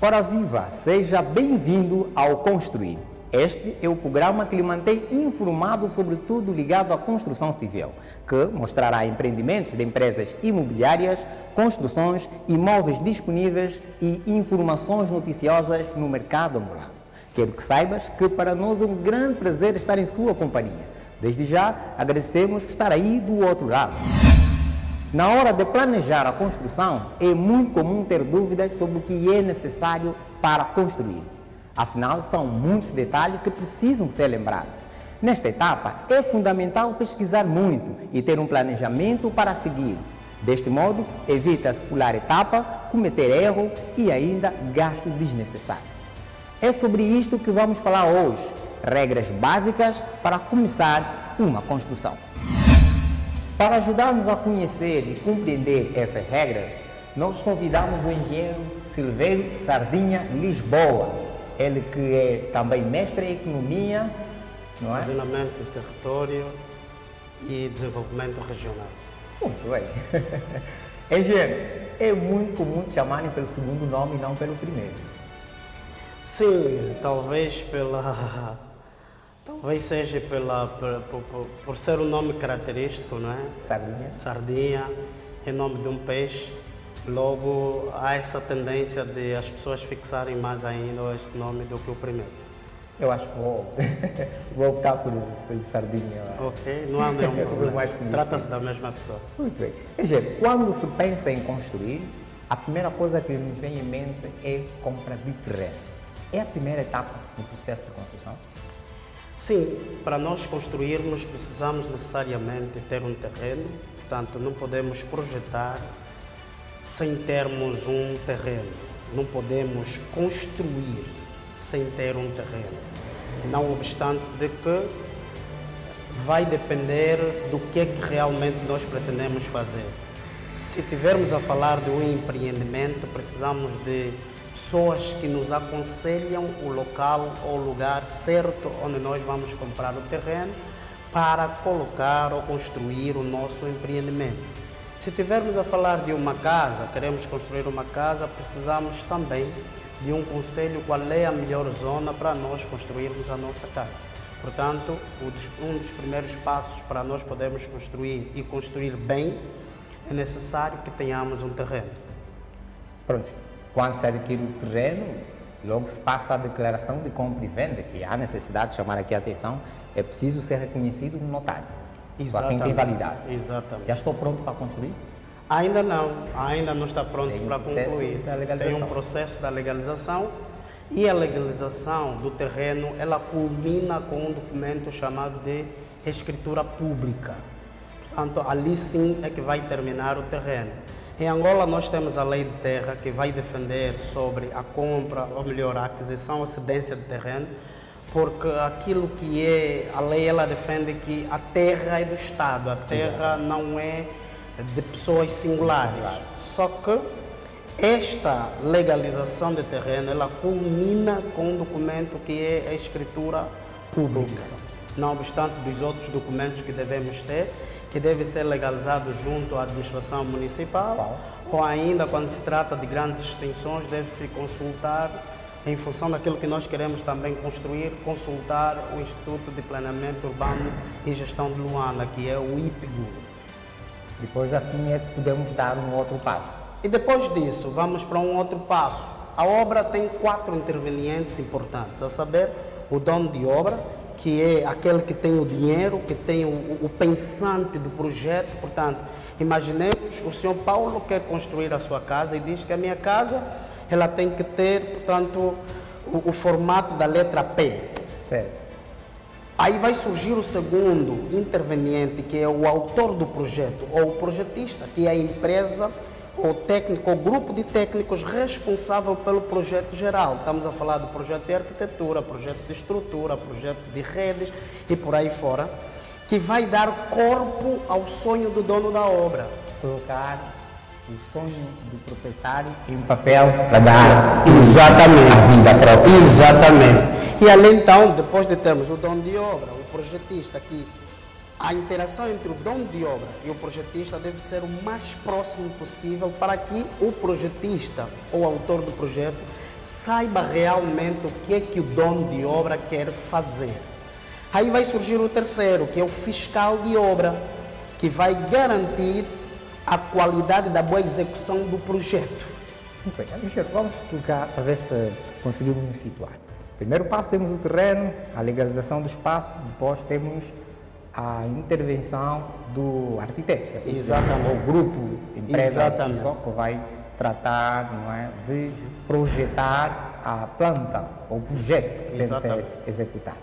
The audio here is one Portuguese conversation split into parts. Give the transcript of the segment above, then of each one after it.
Ora viva, seja bem-vindo ao Construir. Este é o programa que lhe mantém informado sobre tudo ligado à construção civil, que mostrará empreendimentos de empresas imobiliárias, construções, imóveis disponíveis e informações noticiosas no mercado angolano. Quero que saibas que para nós é um grande prazer estar em sua companhia. Desde já, agradecemos por estar aí do outro lado. Na hora de planejar a construção, é muito comum ter dúvidas sobre o que é necessário para construir. Afinal, são muitos detalhes que precisam ser lembrados. Nesta etapa, é fundamental pesquisar muito e ter um planejamento para seguir. Deste modo, evita-se pular etapa, cometer erro e ainda gasto desnecessário. É sobre isto que vamos falar hoje. Regras básicas para começar uma construção. Para ajudar-nos a conhecer e compreender essas regras, nós convidamos o engenheiro Silveiro Sardinha Lisboa, ele que é também mestre em economia, não é? Ordenamento do território e desenvolvimento regional. Muito bem. Engenheiro, é muito comum te chamarem pelo segundo nome e não pelo primeiro. Sim, talvez seja por ser um nome característico, não é? Sardinha. Sardinha, em nome de um peixe. Logo, há essa tendência de as pessoas fixarem mais ainda este nome do que o primeiro. Eu acho que vou optar por Sardinha. Ok, não há nenhum problema. Trata-se da mesma pessoa. Muito bem. Engenheiro, quando se pensa em construir, a primeira coisa que nos vem em mente é compra de terreno. É a primeira etapa do processo de construção? Sim, para nós construirmos precisamos necessariamente ter um terreno, portanto não podemos projetar sem termos um terreno, não podemos construir sem ter um terreno, não obstante de que vai depender do que é que realmente nós pretendemos fazer. Se tivermos a falar de um empreendimento, precisamos de pessoas que nos aconselham o local ou o lugar certo onde nós vamos comprar o terreno para colocar ou construir o nosso empreendimento. Se tivermos a falar de uma casa, queremos construir uma casa, precisamos também de um conselho qual é a melhor zona para nós construirmos a nossa casa. Portanto, um dos primeiros passos para nós podermos construir e construir bem é necessário que tenhamos um terreno. Pronto. Quando se adquire o terreno, logo se passa a declaração de compra e venda, que há necessidade de chamar aqui a atenção, é preciso ser reconhecido no notário. Só assim tem validade. Exatamente. Já estou pronto para construir? Ainda não está pronto para concluir. Tem um processo da legalização e a legalização do terreno, ela culmina com um documento chamado de escritura pública. Portanto, ali sim é que vai terminar o terreno. Em Angola nós temos a lei de terra que vai defender sobre a compra, ou melhor, a aquisição ou cedência de terreno, porque aquilo que é a lei, ela defende que a terra é do Estado, a terra não é de pessoas singulares. Só que esta legalização de terreno, ela culmina com um documento que é a escritura pública, não obstante dos outros documentos que devemos ter, que deve ser legalizado junto à administração municipal, ou ainda quando se trata de grandes extensões, deve-se consultar, em função daquilo que nós queremos também construir, consultar o Instituto de Planeamento Urbano e Gestão de Luanda, que é o IPGU. Depois assim é que podemos dar um outro passo. E depois disso, vamos para um outro passo. A obra tem 4 intervenientes importantes, a saber, o dono de obra, que é aquele que tem o dinheiro, que tem o pensante do projeto. Portanto, imaginemos, o senhor Paulo quer construir a sua casa e diz que a minha casa ela tem que ter, portanto, o formato da letra P. Certo. Aí vai surgir o segundo interveniente, que é o autor do projeto, ou o projetista, que é a empresa o técnico, o grupo de técnicos responsável pelo projeto geral. Estamos a falar do projeto de arquitetura, projeto de estrutura, projeto de redes e por aí fora, que vai dar corpo ao sonho do dono da obra. Colocar o sonho do proprietário em papel para dar exatamente a vida própria. Exatamente. E além então, depois de termos o dono de obra, o projetista, que a interação entre o dono de obra e o projetista deve ser o mais próximo possível para que o projetista ou autor do projeto saiba realmente o que é que o dono de obra quer fazer. Aí vai surgir o terceiro, que é o fiscal de obra, que vai garantir a qualidade da boa execução do projeto. Muito bem, Alexandre, vamos explicar para ver se conseguimos nos situar. Primeiro passo, temos o terreno, a legalização do espaço, depois temos a intervenção do arquiteto. Assim, exatamente. O grupo, empresa exatamente. que vai tratar, não é, de projetar a planta, ou o projeto que deve ser executado.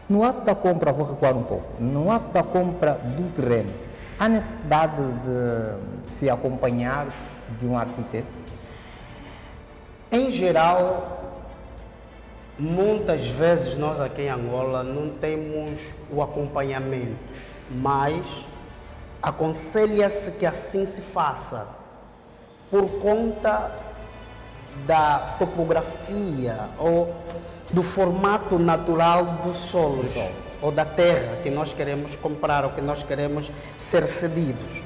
No ato da compra, vou recuar um pouco, no ato da compra do terreno, há necessidade de se acompanhar de um arquiteto? Em geral, muitas vezes nós aqui em Angola não temos o acompanhamento, mas aconselha-se que assim se faça, por conta da topografia ou do formato natural dos solos ou da terra que nós queremos comprar ou que nós queremos ser cedidos.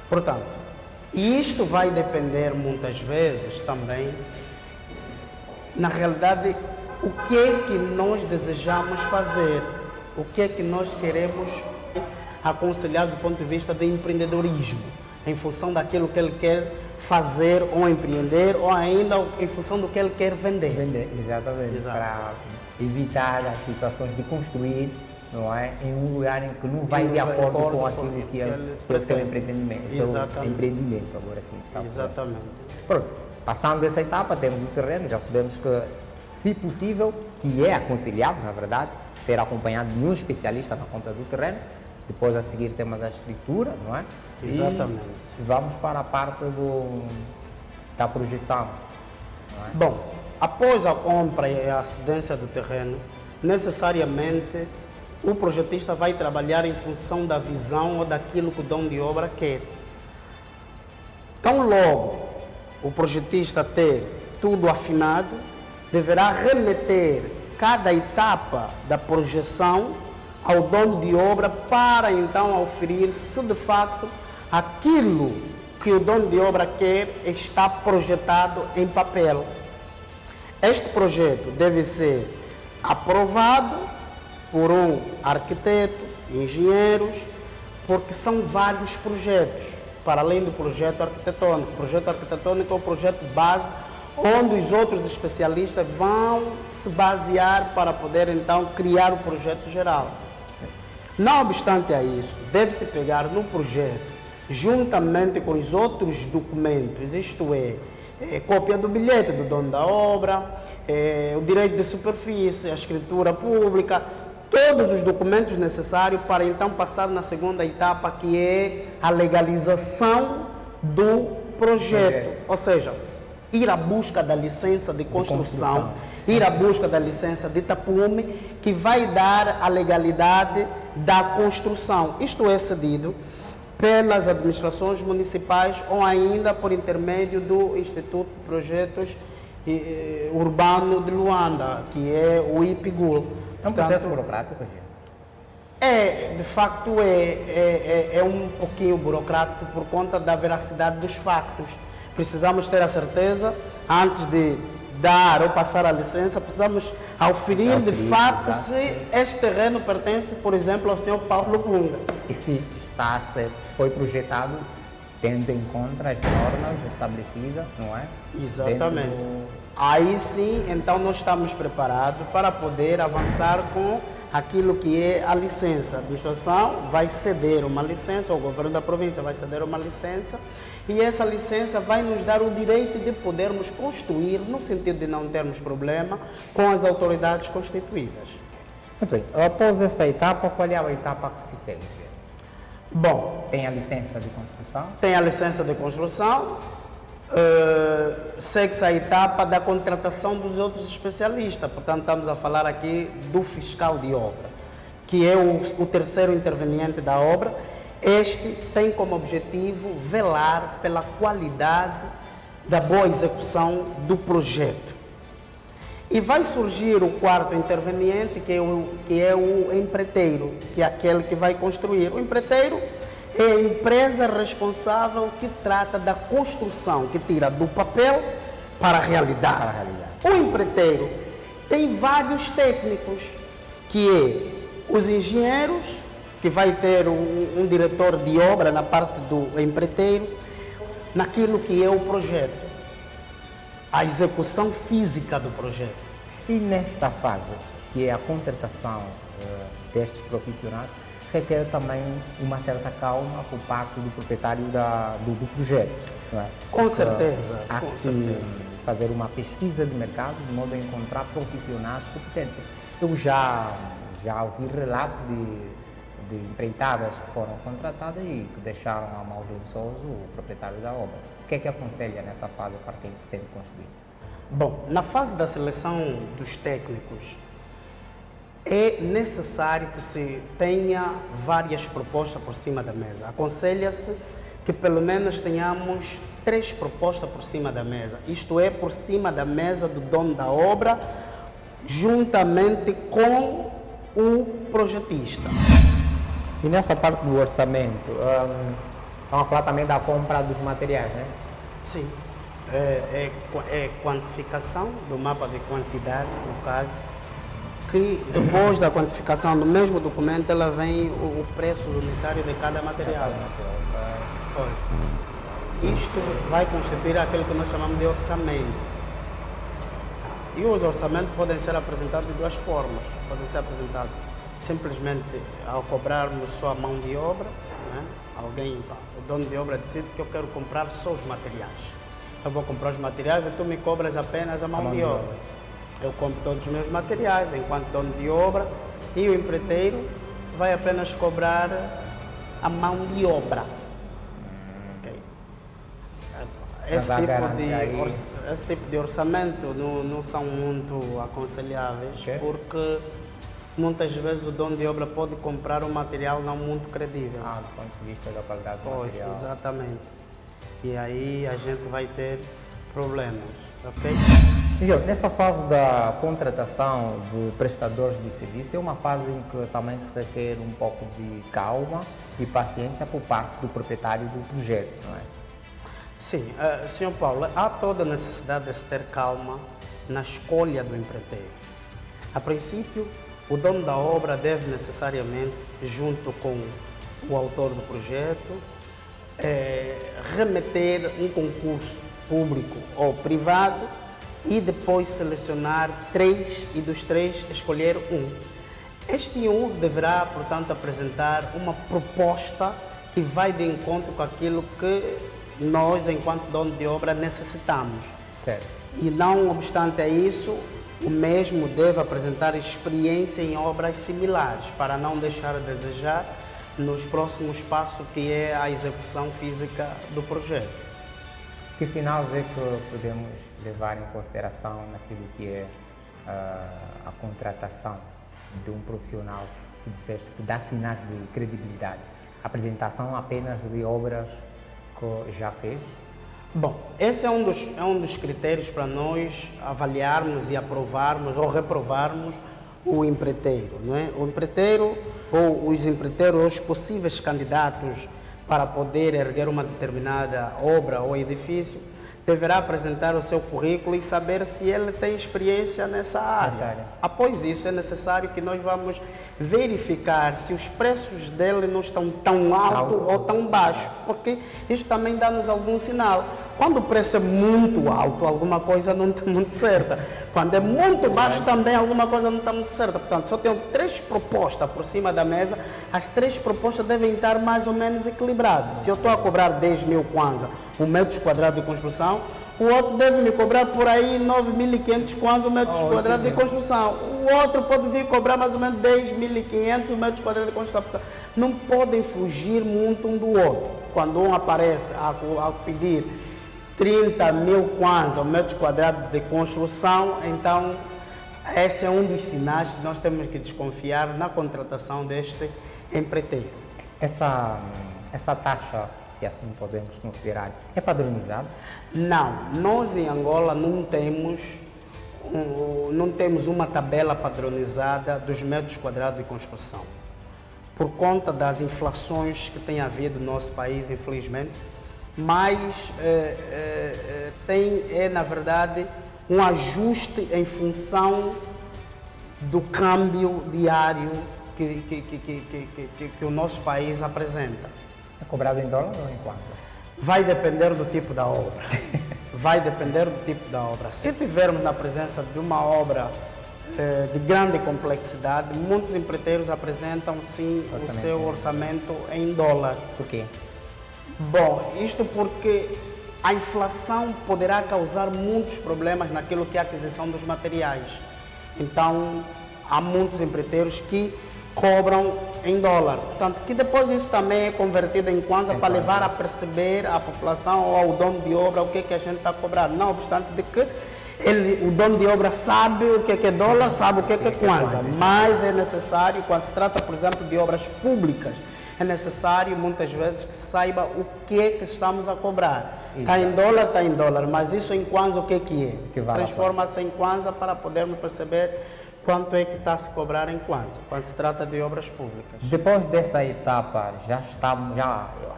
Portanto, isto vai depender muitas vezes também, na realidade, o que é que nós desejamos fazer, o que é que nós queremos aconselhar do ponto de vista de empreendedorismo, em função daquilo que ele quer fazer ou empreender, ou ainda em função do que ele quer vender. Vender, exatamente. Exato. Para evitar as situações de construir, não é, em um lugar em que não vai de acordo com aquilo que é o seu empreendimento. Seu empreendimento, agora sim. Está exatamente. Pronto, passando essa etapa, temos o terreno, já sabemos que, se possível, que é aconselhável, na verdade, ser acompanhado de um especialista na compra do terreno. Depois, a seguir, temos a escritura, não é? Exatamente. E vamos para a parte da projeção. Não é? Bom, após a compra e a cedência do terreno, necessariamente o projetista vai trabalhar em função da visão ou daquilo que o dono de obra quer. Tão logo o projetista ter tudo afinado, deverá remeter cada etapa da projeção ao dono de obra para então oferir se de facto aquilo que o dono de obra quer está projetado em papel. Este projeto deve ser aprovado por um arquiteto, engenheiros, porque são vários projetos, para além do projeto arquitetônico. O projeto arquitetônico é o projeto base, onde os outros especialistas vão se basear para poder então criar o projeto geral. Não obstante a isso, deve-se pegar no projeto, juntamente com os outros documentos, isto é, cópia do bilhete do dono da obra, o direito de superfície, a escritura pública, todos os documentos necessários para então passar na segunda etapa, que é a legalização do projeto. Ou seja, ir à busca da licença de construção, ir à busca da licença de tapume, que vai dar a legalidade da construção. Isto é cedido pelas administrações municipais ou ainda por intermédio do Instituto de Projetos Urbano de Luanda, que é o IPGUL. É um processo burocrático, de facto é um pouquinho burocrático por conta da veracidade dos factos. Precisamos ter a certeza, antes de dar ou passar a licença, precisamos auferir de fato se este terreno pertence, por exemplo, ao senhor Paulo Bunga. E se foi projetado tendo em conta as normas estabelecidas, não é? Exatamente. Aí sim, então nós estamos preparados para poder avançar com aquilo que é a licença. A administração vai ceder uma licença, ou o governo da província vai ceder uma licença, e essa licença vai nos dar o direito de podermos construir, no sentido de não termos problema com as autoridades constituídas. Muito bem. Após essa etapa, qual é a etapa que se segue? Bom, tem a licença de construção? Tem a licença de construção, segue-se a etapa da contratação dos outros especialistas. Portanto, estamos a falar aqui do fiscal de obra, que é o terceiro interveniente da obra. Este tem como objetivo velar pela qualidade da boa execução do projeto. E vai surgir o quarto interveniente, que é o empreiteiro, que é aquele que vai construir. O empreiteiro é a empresa responsável que trata da construção, que tira do papel para a realidade. O empreiteiro tem vários técnicos, que é os engenheiros, que vai ter um diretor de obra na parte do empreiteiro, naquilo que é o projeto, a execução física do projeto. E nesta fase, que é a contratação destes profissionais, requer também uma certa calma por parte do proprietário do projeto. Não é? Com certeza. Há que se fazer uma pesquisa de mercado de modo a encontrar profissionais competentes. Eu já ouvi relatos de empreitadas que foram contratadas e que deixaram a mão do lençoso o proprietário da obra. O que é que aconselha nessa fase para quem pretende construir? Bom, na fase da seleção dos técnicos, é necessário que se tenha várias propostas por cima da mesa. Aconselha-se que pelo menos tenhamos 3 propostas por cima da mesa. Isto é, por cima da mesa do dono da obra, juntamente com o projetista. E nessa parte do orçamento, vamos falar também da compra dos materiais, né? Sim. É quantificação do mapa de quantidade, no caso, que depois da quantificação no mesmo documento ela vem o preço unitário de cada material. Isto vai constituir aquilo que nós chamamos de orçamento. E os orçamentos podem ser apresentados de 2 formas. Podem ser apresentados simplesmente ao cobrarmos só a mão de obra, né? O dono de obra decide que eu quero comprar só os materiais. Eu vou comprar os materiais e tu me cobras apenas a mão de obra. Eu compro todos os meus materiais enquanto dono de obra e o empreiteiro vai apenas cobrar a mão de obra. Okay. Esse tipo de orçamento não são muito aconselháveis, porque muitas vezes o dono de obra pode comprar um material não muito credível. Do ponto de vista da qualidade do material. Exatamente. E aí a gente vai ter problemas, ok? Nessa fase da contratação de prestadores de serviço, é uma fase em que também se requer um pouco de calma e paciência por parte do proprietário do projeto, não é? Sim, Sr. Paulo, há toda a necessidade de se ter calma na escolha do empreiteiro. A princípio, o dono da obra deve necessariamente, junto com o autor do projeto, remeter um concurso público ou privado e depois selecionar 3 e dos 3 escolher um. Este deverá, portanto, apresentar uma proposta que vai de encontro com aquilo que nós, enquanto dono de obra, necessitamos. Certo. E não obstante a isso, o mesmo deve apresentar experiência em obras similares para não deixar a desejar nos próximos passos, que é a execução física do projeto. Que sinais é que podemos levar em consideração naquilo que é a contratação de um profissional que disseste que dá sinais de credibilidade? Apresentação apenas de obras que já fez? Bom, esse é um dos critérios para nós avaliarmos e aprovarmos ou reprovarmos o empreiteiro, não é? O empreiteiro ou os empreiteiros, os possíveis candidatos para poder erguer uma determinada obra ou edifício, deverá apresentar o seu currículo e saber se ele tem experiência nessa área. Após isso, é necessário que nós vamos verificar se os preços dele não estão tão altos ou tão baixos, porque isso também dá-nos algum sinal. Quando o preço é muito alto, alguma coisa não está muito certa. Quando é muito baixo, também alguma coisa não está muito certa. Portanto, se eu tenho 3 propostas por cima da mesa, as 3 propostas devem estar mais ou menos equilibradas. Se eu estou a cobrar 10 mil kwanza, um metro quadrado de construção, o outro deve me cobrar por aí 9.500 kwanza, um metro quadrado de construção. o outro pode vir cobrar mais ou menos 10.500 metros quadrados de construção. Não podem fugir muito um do outro. Quando um aparece a pedir 30 mil kwanza ou metros quadrados de construção, então esse é um dos sinais que nós temos que desconfiar na contratação deste empreiteiro. Essa taxa, se assim podemos considerar, é padronizada? Não, nós em Angola não temos uma tabela padronizada dos metros quadrados de construção. Por conta das inflações que tem havido no nosso país, infelizmente, mas na verdade, um ajuste em função do câmbio diário que o nosso país apresenta. É cobrado em dólar ou em kwanza? Vai depender do tipo da obra. Vai depender do tipo da obra. Se tivermos na presença de uma obra de grande complexidade, muitos empreiteiros apresentam sim o seu orçamento em dólar. Por quê? Bom, isto porque a inflação poderá causar muitos problemas naquilo que é a aquisição dos materiais. Então, há muitos empreiteiros que cobram em dólar. Portanto, que depois isso também é convertido em kwanza para levar a perceber a população ou ao dono de obra o que é que a gente está a cobrar. Não obstante de que o dono de obra sabe o que é dólar, sabe o que é kwanza. Mas é necessário, quando se trata, por exemplo, de obras públicas, é necessário muitas vezes que se saiba o que é que estamos a cobrar. Está em dólar, mas isso em kwanza o que é? Transforma-se em kwanza para podermos perceber quanto é que está a se cobrar em kwanza, quando se trata de obras públicas. Depois desta etapa,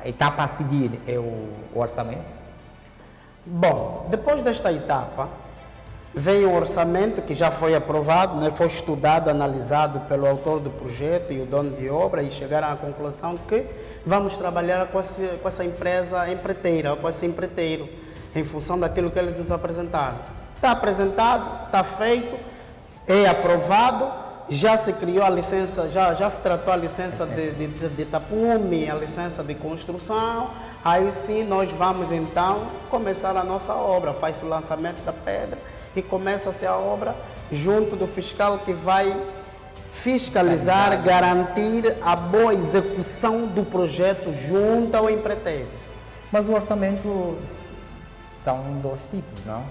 a etapa a seguir é o orçamento? Bom, depois desta etapa, vem o orçamento que já foi aprovado, né? Foi estudado, analisado pelo autor do projeto e o dono de obra e chegaram à conclusão que vamos trabalhar com essa empresa empreiteira, com esse empreiteiro, em função daquilo que eles nos apresentaram. Está apresentado, está feito, é aprovado, já se criou a licença, já se tratou a licença de tapume, a licença de construção, aí sim nós vamos então começar a nossa obra, faz-se o lançamento da pedra e começa-se a obra junto do fiscal que vai fiscalizar, garantir a boa execução do projeto junto ao empreiteiro. Mas o orçamento são dois tipos, não?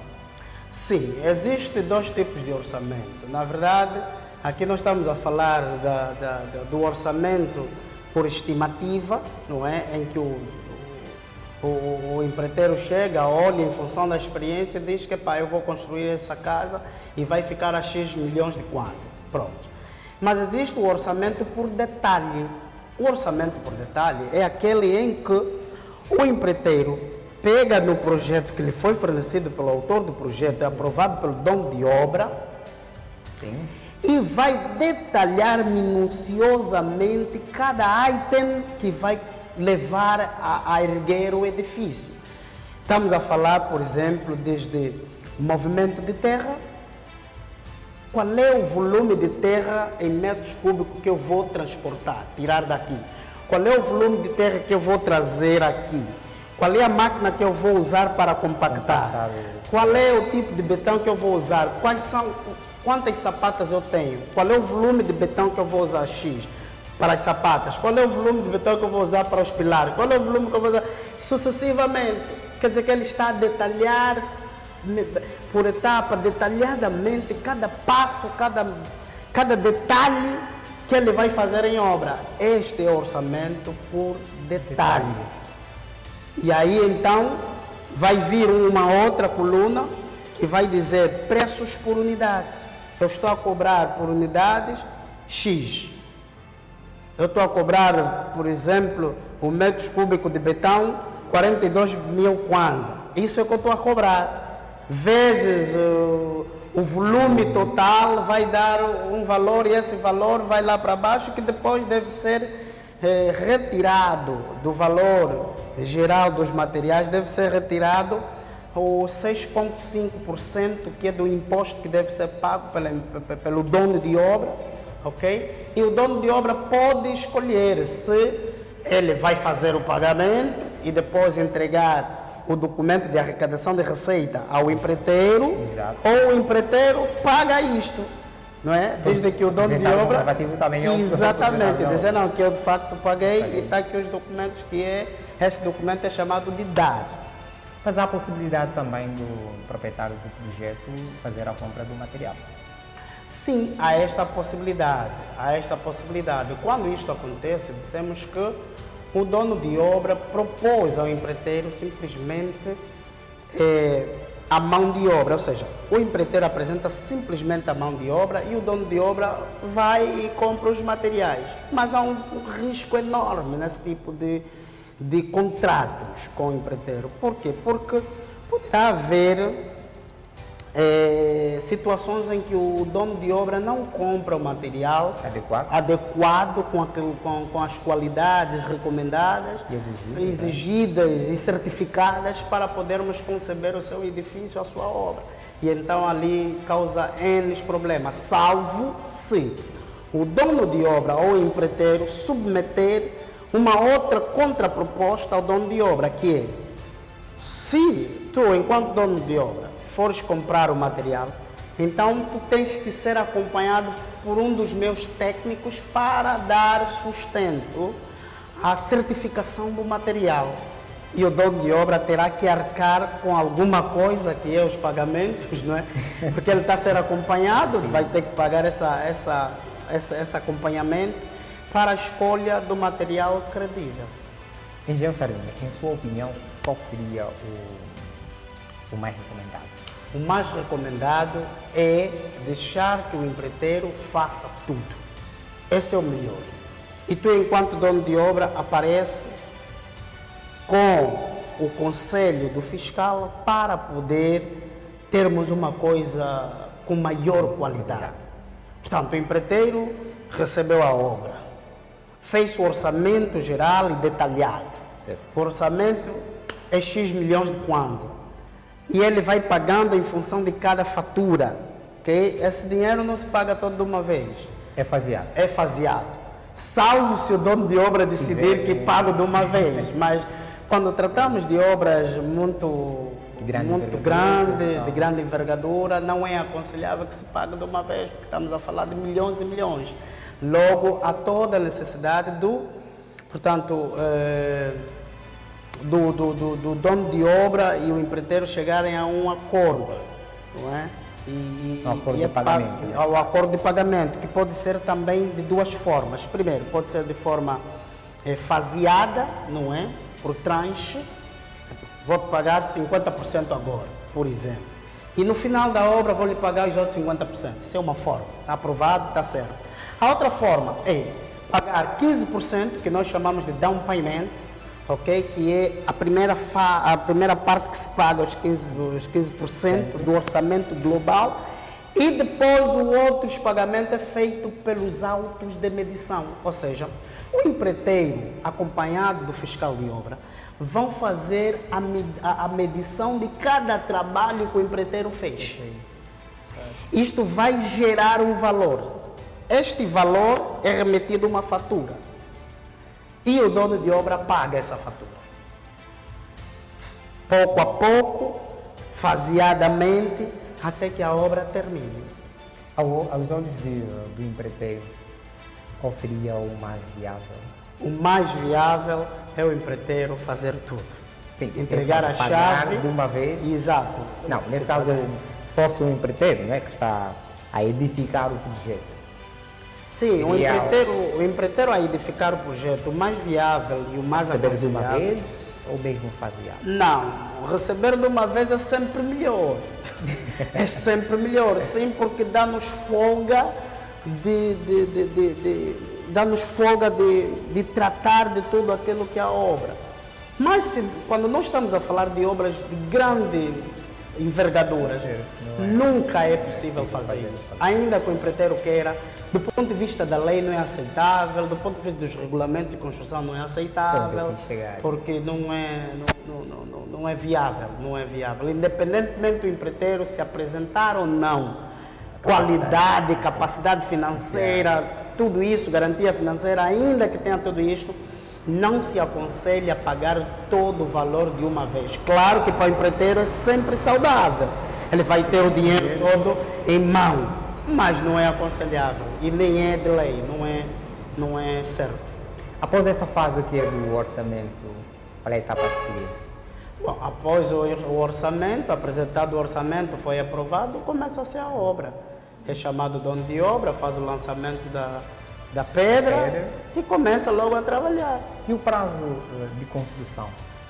Sim, existem dois tipos de orçamento. Na verdade, aqui nós estamos a falar do orçamento por estimativa, não é? Em que o empreiteiro chega, olha em função da experiência e diz que eu vou construir essa casa e vai ficar a X milhões de kwanza. Pronto. Mas existe o orçamento por detalhe. O orçamento por detalhe é aquele em que o empreiteiro pega no projeto que lhe foi fornecido pelo autor do projeto, é aprovado pelo dono de obra, sim, e vai detalhar minuciosamente cada item que vai levar a erguer o edifício. Estamos a falar, por exemplo, desde movimento de terra. Qual é o volume de terra em metros cúbicos que eu vou transportar, tirar daqui? Qual é o volume de terra que eu vou trazer aqui? Qual é a máquina que eu vou usar para compactar? Qual é o tipo de betão que eu vou usar? Quantas sapatas eu tenho? Qual é o volume de betão que eu vou usar X para as sapatas? Qual é o volume de betão que eu vou usar para os pilares? Qual é o volume que eu vou usar? Sucessivamente. Quer dizer que ele está a detalhar por etapa, detalhadamente, cada passo, cada detalhe que ele vai fazer em obra. Este é o orçamento por detalhe. E aí então vai vir uma outra coluna que vai dizer preços por unidade. Eu estou a cobrar por unidades X. Eu estou a cobrar, por exemplo, o metro cúbico de betão, 42 mil kwanza. Isso é que eu estou a cobrar. Vezes o volume total vai dar um valor e esse valor vai lá para baixo que depois deve ser retirado do valor geral dos materiais, deve ser retirado o 6,5% que é do imposto que deve ser pago pelo dono de obra, ok? E o dono de obra pode escolher se ele vai fazer o pagamento e depois entregar o documento de arrecadação de receita ao empreiteiro, ou o empreiteiro paga isto. não é? Desde que o dono de obra... Também é exatamente, dizer não, que eu de facto paguei e está aqui os documentos esse documento é chamado de DAR. Mas há a possibilidade também do proprietário do projeto fazer a compra do material. Sim, há esta possibilidade, Quando isto acontece, dissemos que o dono de obra propôs ao empreiteiro simplesmente a mão de obra, ou seja, o empreiteiro apresenta simplesmente a mão de obra e o dono de obra vai e compra os materiais. Mas há um risco enorme nesse tipo de contratos com o empreiteiro. Por quê? Porque poderá haver situações em que o dono de obra não compra o material adequado com as qualidades recomendadas, exigidas e certificadas para podermos conceber o seu edifício, a sua obra. E então ali causa N problemas, salvo se o dono de obra ou o empreiteiro submeter uma outra contraproposta ao dono de obra, que é: se tu, enquanto dono de obra, fores comprar o material, então tu tens que ser acompanhado por um dos meus técnicos para dar sustento à certificação do material. E o dono de obra terá que arcar com alguma coisa, que é os pagamentos, não é? Porque ele está a ser acompanhado, vai ter que pagar esse acompanhamento para a escolha do material credível. Engenheiro Sardinha, em sua opinião, qual seria o mais recomendado? O mais recomendado é deixar que o empreiteiro faça tudo. Esse é o melhor. E tu, enquanto dono de obra, aparece com o conselho do fiscal para poder termos uma coisa com maior qualidade. Portanto, o empreiteiro recebeu a obra, fez o orçamento geral e detalhado. Certo. O orçamento é X milhões de kwanza. E ele vai pagando em função de cada fatura, ok? Esse dinheiro não se paga todo de uma vez. É faseado. É faseado. Salvo se o dono de obra decidir que pago de uma vez. Mas quando tratamos de obras muito grandes, de grande envergadura, não é aconselhável que se pague de uma vez, porque estamos a falar de milhões e milhões. Logo, há toda a necessidade do dono de obra e o empreiteiro chegarem a um acordo, não é? Ao acordo de pagamento, que pode ser também de duas formas. Primeiro, pode ser de forma faseada, não é? Por tranche. Vou pagar 50% agora, por exemplo. E no final da obra vou lhe pagar os outros 50%. Isso é uma forma. Está aprovado, está certo. A outra forma é pagar 15%, que nós chamamos de down payment, ok? Que é a primeira parte que se paga, os 15% do orçamento global, e depois o outro pagamento é feito pelos autos de medição, ou seja, o empreiteiro, acompanhado do fiscal de obra, vão fazer a medição de cada trabalho que o empreiteiro fez. Isto vai gerar um valor. Este valor é remetido a uma fatura. E o dono de obra paga essa fatura. Pouco a pouco, faseadamente, até que a obra termine. Aos olhos do empreiteiro, qual seria o mais viável? O mais viável é o empreiteiro fazer tudo. Sim, entregar a chave de uma vez. Exato. Não, nesse caso, se fosse um empreiteiro, né, que está a edificar o projeto. Sim, o empreiteiro a edificar o projeto, o mais viável e o mais receber de uma vez ou mesmo faseado? Não, receber de uma vez é sempre melhor. É sempre melhor, sim, porque dá-nos folga de tratar de tudo aquilo que é a obra. Mas quando nós estamos a falar de obras de grande envergadura, nunca é possível fazer isso. Ainda que o empreiteiro queira, do ponto de vista da lei não é aceitável, do ponto de vista dos regulamentos de construção não é aceitável, porque não é viável, Independentemente do empreiteiro se apresentar ou não, qualidade, capacidade financeira, tudo isso, garantia financeira, ainda que tenha tudo isto, não se aconselha pagar todo o valor de uma vez. Claro que para o empreiteiro é sempre saudável. Ele vai ter o dinheiro todo em mão. mas não é aconselhável e nem é de lei, não é certo. Após essa fase que é do orçamento, qual é a etapa a seguir? Bom, após o orçamento, apresentado o orçamento, foi aprovado, começa-se a obra. É chamado dono de obra, faz o lançamento da pedra e começa logo a trabalhar. E o prazo de construção?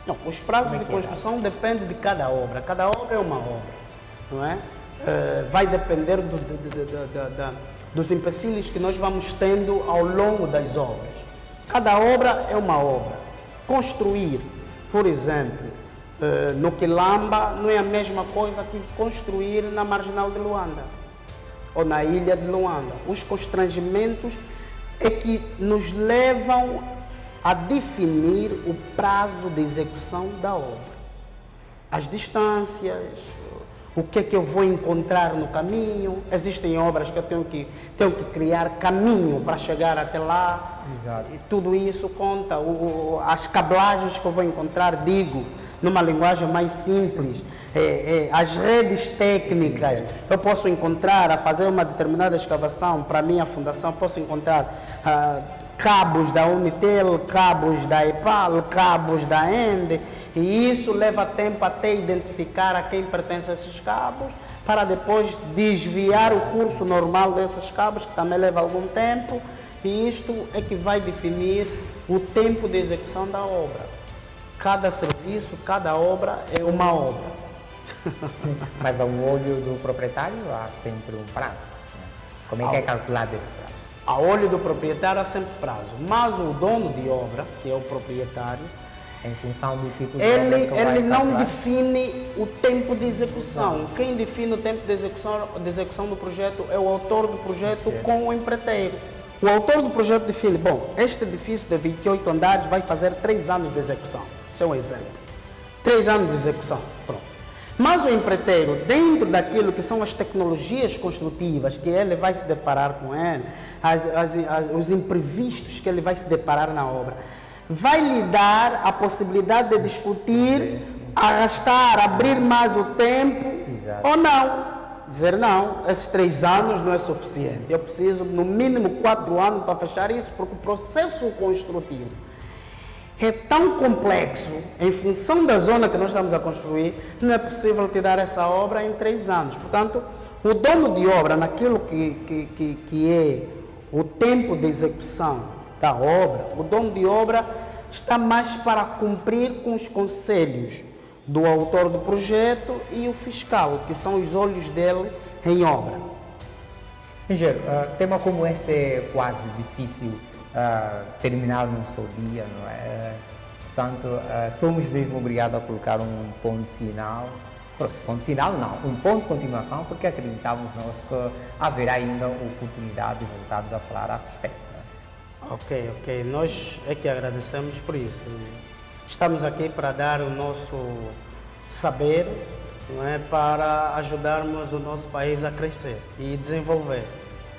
Não, os prazos de construção dependem de cada obra. Cada obra é uma obra, não é? Vai depender dos empecilhos que nós vamos tendo ao longo das obras. Cada obra é uma obra. Construir, por exemplo, no Quilamba não é a mesma coisa que construir na Marginal de Luanda ou na ilha de Luanda. Os constrangimentos é que nos levam a definir o prazo de execução da obra. As distâncias, o que é que eu vou encontrar no caminho. Existem obras que eu tenho que criar caminho para chegar até lá. Exato. E tudo isso conta. As cablagens que eu vou encontrar, digo, numa linguagem mais simples, as redes técnicas, eu posso encontrar, a fazer uma determinada escavação, para a minha fundação, posso encontrar cabos da Unitel, cabos da EPAL, cabos da ENDE, e isso leva tempo até identificar a quem pertence esses cabos, para depois desviar o curso normal desses cabos, que também leva algum tempo, e isto é que vai definir o tempo de execução da obra. Cada serviço, cada obra é uma obra. Mas ao olho do proprietário há sempre um prazo. Né? Como é que é calculado esse prazo? A olho do proprietário há sempre prazo, mas o dono de obra, que é o proprietário, em função do tipo de obra que ele não define o tempo de execução. Quem define o tempo de execução do projeto é o autor do projeto com o empreiteiro. O autor do projeto define, bom, este edifício de 28 andares vai fazer 3 anos de execução. Isso é um exemplo. 3 anos de execução, pronto. Mas o empreiteiro, dentro daquilo que são as tecnologias construtivas que ele vai se deparar com ele, os imprevistos que ele vai se deparar na obra, vai lhe dar a possibilidade de discutir, arrastar, abrir mais o tempo. Exato. Ou não. Dizer, não, esses 3 anos não é suficiente. Eu preciso, no mínimo, 4 anos para fechar isso, porque o processo construtivo é tão complexo, em função da zona que nós estamos a construir, não é possível te dar essa obra em 3 anos. Portanto, o dono de obra, naquilo que é o tempo de execução da obra, o dono de obra está mais para cumprir com os conselhos do autor do projeto e o fiscal, que são os olhos dele em obra. Engenheiro, tema como este é quase difícil terminar num só dia, não é? Portanto, somos mesmo obrigados a colocar um ponto final. Ponto final não, um ponto de continuação, porque acreditamos nós que haverá ainda oportunidade de voltarmos a falar a respeito. Ok. Nós é que agradecemos por isso. Estamos aqui para dar o nosso saber, não é, para ajudarmos o nosso país a crescer e desenvolver.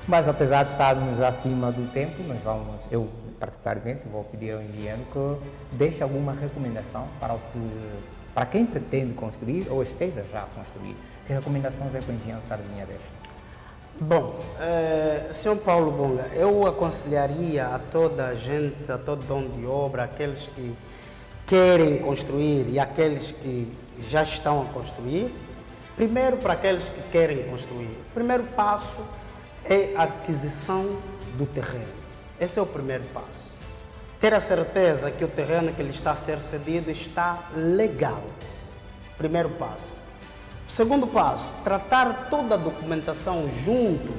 Mas apesar de estarmos acima do tempo, eu particularmente vou pedir ao engenheiro que deixe alguma recomendação para quem pretende construir ou esteja já a construir. Que recomendações é que o engenheiro Sardinha deixa? Bom, Sr. Paulo Bonga, eu aconselharia a toda a gente, a todo dono de obra, aqueles que querem construir e aqueles que já estão a construir. Primeiro, para aqueles que querem construir, o primeiro passo é a aquisição do terreno. Esse é o primeiro passo. Ter a certeza que o terreno que lhe está a ser cedido está legal. Primeiro passo. O segundo passo, tratar toda a documentação junto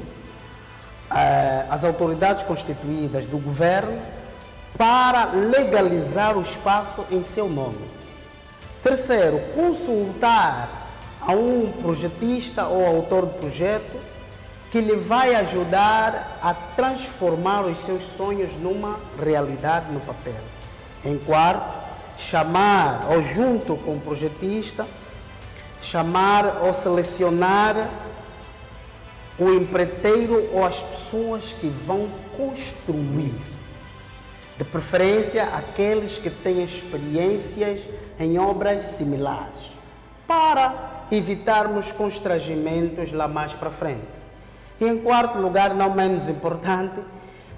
às autoridades constituídas do governo para legalizar o espaço em seu nome. Terceiro, consultar a um projetista ou autor do projeto que lhe vai ajudar a transformar os seus sonhos numa realidade no papel. Em quarto, chamar ou junto com o projetista, chamar ou selecionar o empreiteiro ou as pessoas que vão construir. De preferência, aqueles que têm experiências em obras similares, para evitarmos constrangimentos lá mais para frente. E em quarto lugar, não menos importante,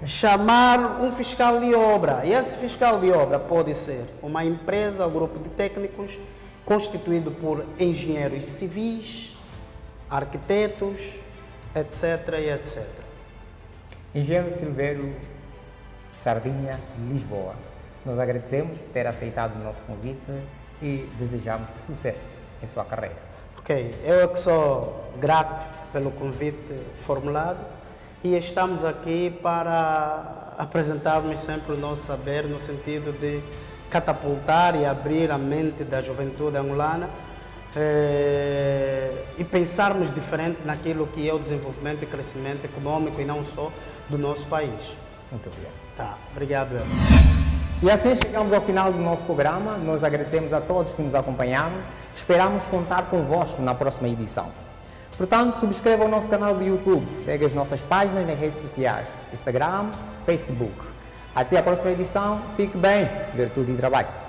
chamar um fiscal de obra. E esse fiscal de obra pode ser uma empresa ou grupo de técnicos constituído por engenheiros civis, arquitetos, etc. e etc. Engenheiro Silvério Sardinha, Lisboa. Nós agradecemos por ter aceitado o nosso convite e desejamos de sucesso em sua carreira. Ok, eu é que sou grato pelo convite formulado e estamos aqui para apresentarmos sempre o nosso saber no sentido de catapultar e abrir a mente da juventude angolana e pensarmos diferente naquilo que é o desenvolvimento e crescimento econômico e não só do nosso país. Muito obrigado. Tá, obrigado. E assim chegamos ao final do nosso programa. Nós agradecemos a todos que nos acompanharam. Esperamos contar convosco na próxima edição. Portanto, subscreva o nosso canal do YouTube, segue as nossas páginas nas redes sociais, Instagram, Facebook. Até a próxima edição. Fique bem, virtude e trabalho.